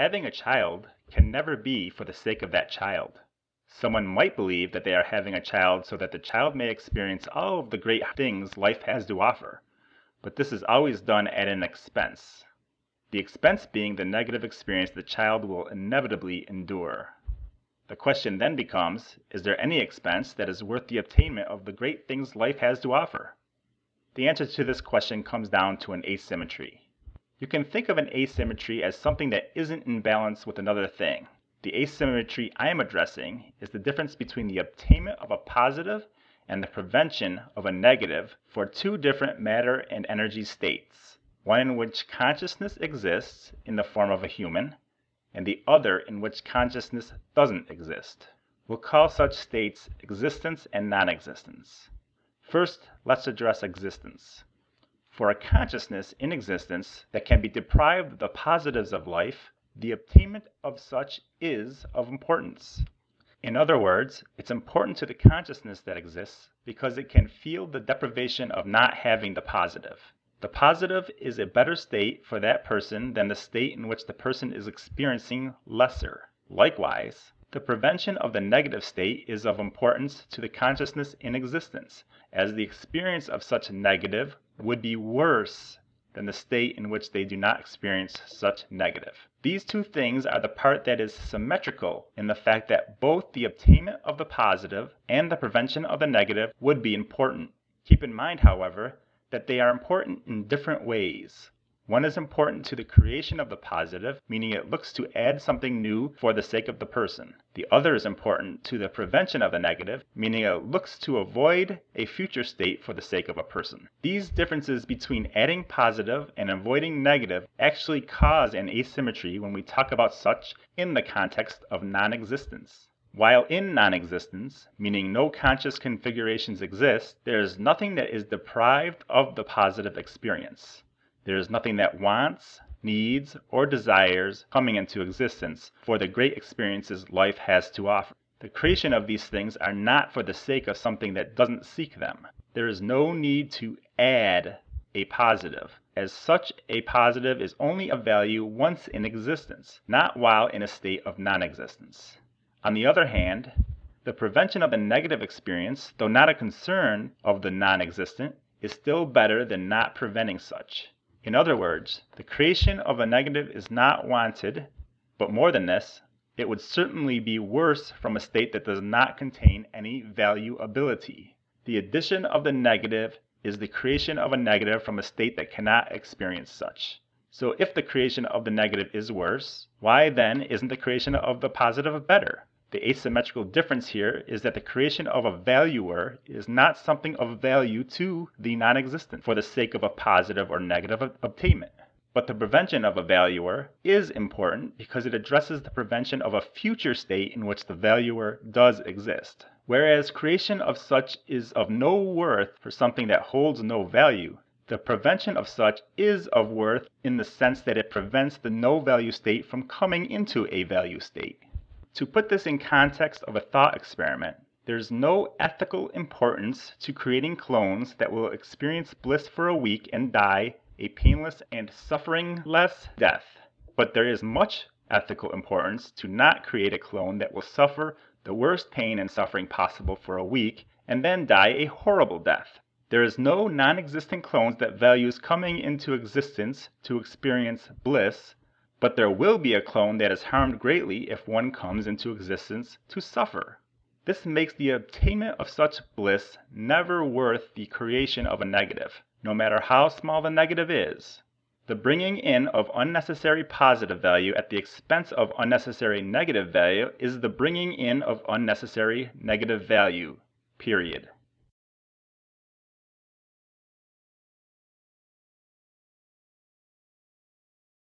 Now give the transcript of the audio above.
Having a child can never be for the sake of that child. Someone might believe that they are having a child so that the child may experience all of the great things life has to offer, but this is always done at an expense. The expense being the negative experience the child will inevitably endure. The question then becomes, is there any expense that is worth the attainment of the great things life has to offer? The answer to this question comes down to an asymmetry. You can think of an asymmetry as something that isn't in balance with another thing. The asymmetry I am addressing is the difference between the attainment of a positive and the prevention of a negative for two different matter and energy states, one in which consciousness exists in the form of a human, and the other in which consciousness doesn't exist. We'll call such states existence and non-existence. First, let's address existence. For a consciousness in existence that can be deprived of the positives of life, the attainment of such is of importance. In other words, it's important to the consciousness that exists because it can feel the deprivation of not having the positive. The positive is a better state for that person than the state in which the person is experiencing lesser. Likewise, the prevention of the negative state is of importance to the consciousness in existence, as the experience of such negative would be worse than the state in which they do not experience such negative. These two things are the part that is symmetrical in the fact that both the attainment of the positive and the prevention of the negative would be important. Keep in mind, however, that they are important in different ways. One is important to the creation of the positive, meaning it looks to add something new for the sake of the person. The other is important to the prevention of the negative, meaning it looks to avoid a future state for the sake of a person. These differences between adding positive and avoiding negative actually cause an asymmetry when we talk about such in the context of non-existence. While in non-existence, meaning no conscious configurations exist, there is nothing that is deprived of the positive experience. There is nothing that wants, needs, or desires coming into existence for the great experiences life has to offer. The creation of these things are not for the sake of something that doesn't seek them. There is no need to add a positive. As such, a positive is only of value once in existence, not while in a state of non-existence. On the other hand, the prevention of the negative experience, though not a concern of the non-existent, is still better than not preventing such. In other words, the creation of a negative is not wanted, but more than this, it would certainly be worse from a state that does not contain any valuability. The addition of the negative is the creation of a negative from a state that cannot experience such. So if the creation of the negative is worse, why then isn't the creation of the positive better? The asymmetrical difference here is that the creation of a valuer is not something of value to the non-existent for the sake of a positive or negative attainment. But the prevention of a valuer is important because it addresses the prevention of a future state in which the valuer does exist. Whereas creation of such is of no worth for something that holds no value, the prevention of such is of worth in the sense that it prevents the no value state from coming into a value state. To put this in context of a thought experiment, there's no ethical importance to creating clones that will experience bliss for a week and die a painless and suffering-less death. But there is much ethical importance to not create a clone that will suffer the worst pain and suffering possible for a week and then die a horrible death. There is no non-existent clones that values coming into existence to experience bliss, but there will be a clone that is harmed greatly if one comes into existence to suffer. This makes the attainment of such bliss never worth the creation of a negative, no matter how small the negative is. The bringing in of unnecessary positive value at the expense of unnecessary negative value is the bringing in of unnecessary negative value, period.